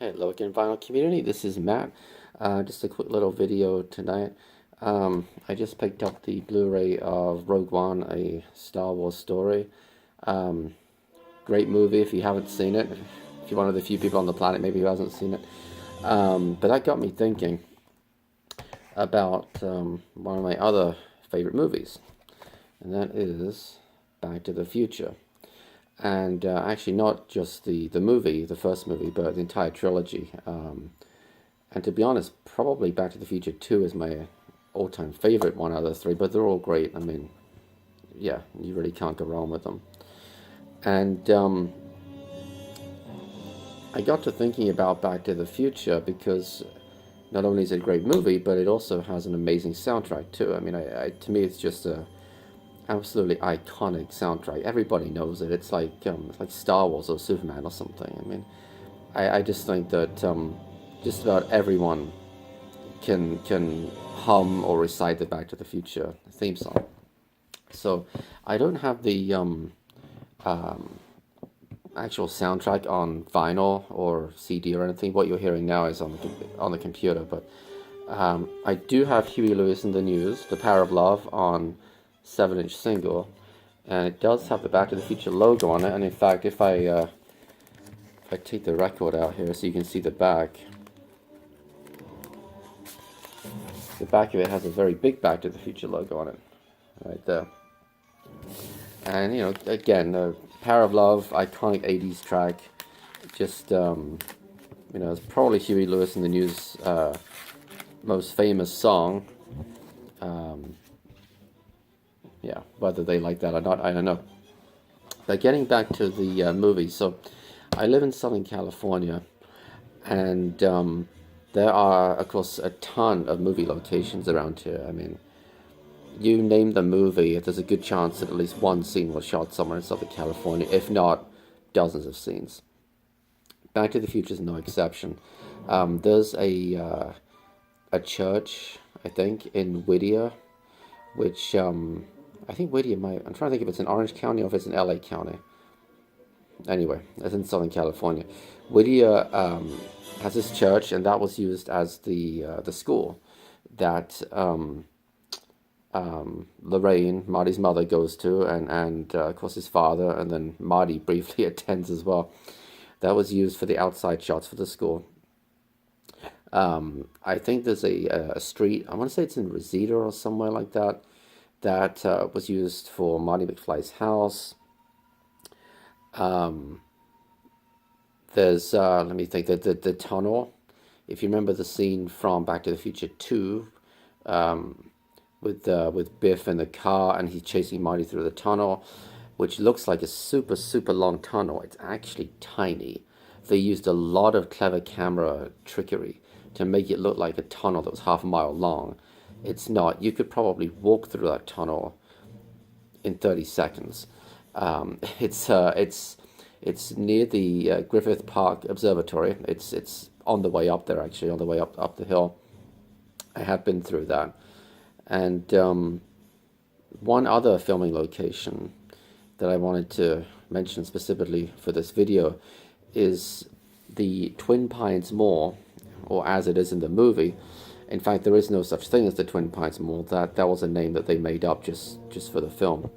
Hello again, Vinyl community. This is Matt. Just a quick little video tonight. I just picked up the Blu-ray of Rogue One, a Star Wars story. Um, Great movie if you haven't seen it. If you're one of the few people on the planet maybe who hasn't seen it. But that got me thinking about one of my other favorite movies, and that is Back to the Future. And actually not just the movie, the first movie, but the entire trilogy. And to be honest, probably Back to the Future 2 is my all-time favorite one out of the three, but they're all great. I mean, yeah, you really can't go wrong with them. And I got to thinking about Back to the Future because not only is it a great movie, but it also has an amazing soundtrack too. I mean, to me, it's just a absolutely iconic soundtrack. Everybody knows it. It's like Star Wars or Superman or something. I mean, I just think that just about everyone can hum or recite the Back to the Future theme song. So I don't have the actual soundtrack on vinyl or CD or anything. What you're hearing now is on the computer, but I do have Huey Lewis in the News, The Power of Love on 7-inch single, and it does have the Back to the Future logo on it. And in fact, if I take the record out here so you can see the back of it has a very big Back to the Future logo on it, right there. And you know, again, the Power of Love, iconic '80s track. Just you know, it's probably Huey Lewis in the News' most famous song. Yeah, whether they like that or not, I don't know. But getting back to the movie, so I live in Southern California, and there are, of course, a ton of movie locations around here. I mean, you name the movie, there's a good chance that at least one scene was shot somewhere in Southern California, if not dozens of scenes. Back to the Future is no exception. There's a church, I think, in Whittier, which I think Whittier might. I'm trying to think if it's in Orange County or if it's in LA County. Anyway, it's in Southern California. Whittier has this church, and that was used as the school that Lorraine, Marty's mother, goes to, and of course his father, and then Marty briefly attends as well. That was used for the outside shots for the school. I think there's a street, I want to say it's in Reseda or somewhere like that, that was used for Marty McFly's house. There's, let me think, the tunnel. If you remember the scene from Back to the Future 2, with Biff in the car and he's chasing Marty through the tunnel, which looks like a super, super long tunnel. It's actually tiny. They used a lot of clever camera trickery to make it look like a tunnel that was half a mile long. It's not. You could probably walk through that tunnel in 30 seconds. It's near the Griffith Park Observatory. It's on the way up there, actually, on the way up the hill. I have been through that. And one other filming location that I wanted to mention specifically for this video is the Twin Pines Mall, or as it is in the movie. In fact, there is no such thing as the Twin Pines Mall. That was a name that they made up just for the film.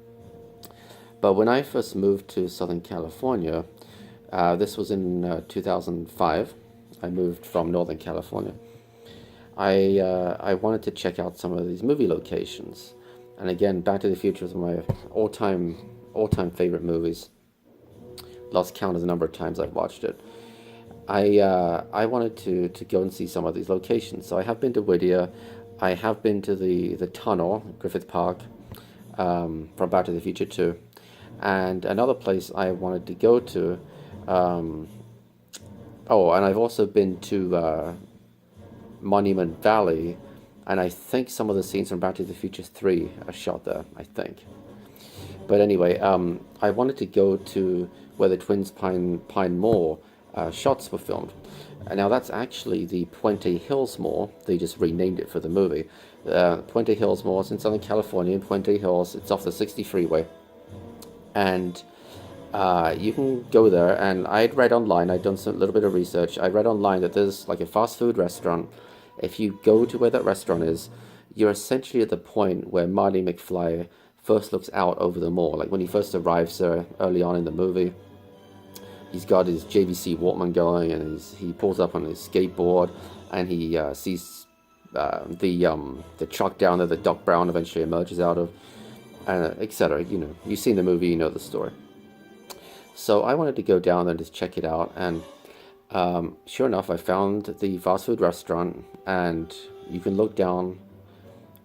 But when I first moved to Southern California, this was in 2005. I moved from Northern California. I wanted to check out some of these movie locations, and again, Back to the Future is one of my all-time favorite movies. Lost count of the number of times I've watched it. I wanted to go and see some of these locations, so I have been to Whittier. I have been to the tunnel, Griffith Park, from Back to the Future 2, and another place I wanted to go to. Oh, and I've also been to Monument Valley, and I think some of the scenes from Back to the Future 3 are shot there, I think. But anyway, I wanted to go to where the Pine Mall shots were filmed. And now that's actually the Puente Hills Mall. They just renamed it for the movie. Puente Hills Mall is in Southern California, in Puente Hills. It's off the 60 freeway. And You can go there, and I'd read online, I'd done some little bit of research. I read online that there's like a fast food restaurant. If you go to where that restaurant is, you're essentially at the point where Marty McFly first looks out over the mall. Like when he first arrives there early on in the movie, he's got his JVC Walkman going, and he pulls up on his skateboard, and he sees the truck down there that Doc Brown eventually emerges out of, etc. You know, you've seen the movie, you know the story. So I wanted to go down there and just check it out, and sure enough, I found the fast food restaurant, and you can look down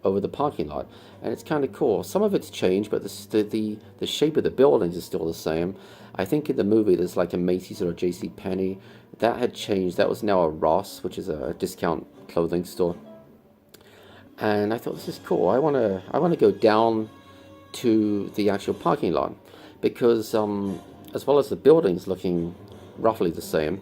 over the parking lot, and it's kind of cool. Some of it's changed, but the shape of the buildings is still the same. I think in the movie there's like a Macy's or a J.C. Penney. That had changed. That was now a Ross, which is a discount clothing store. And I thought, this is cool. I wanna go down to the actual parking lot, because as well as the buildings looking roughly the same,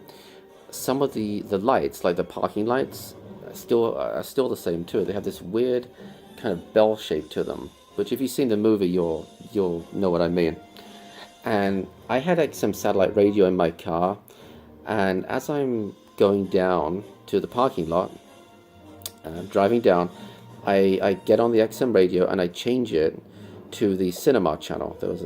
some of the lights, like the parking lights, are still the same too. They have this weird kind of bell shape to them, which if you've seen the movie, you'll know what I mean. And I had XM satellite radio in my car, and as I'm going down to the parking lot, driving down, I get on the XM radio and I change it to the cinema channel. There was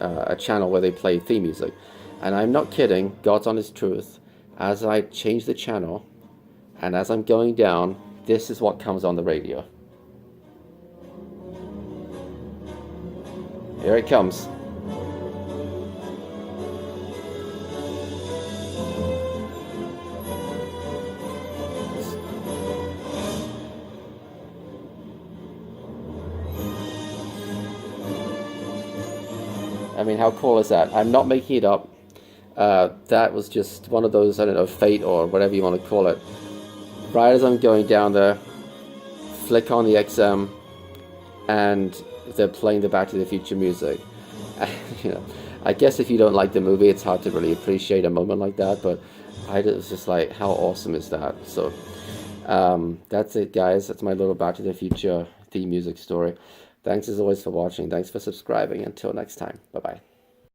a channel where they play theme music, and I'm not kidding, God's honest truth. As I change the channel, and as I'm going down, this is what comes on the radio. Here it comes. I mean, how cool is that? I'm not making it up. That was just one of those, I don't know, fate or whatever you want to call it. Right as I'm going down there, flick on the XM, and they're playing the Back to the Future music. You know, I guess if you don't like the movie, it's hard to really appreciate a moment like that, but I was just like, how awesome is that? So that's it, guys. That's my little Back to the Future theme music story. Thanks as always for watching. Thanks for subscribing. Until next time. Bye-bye.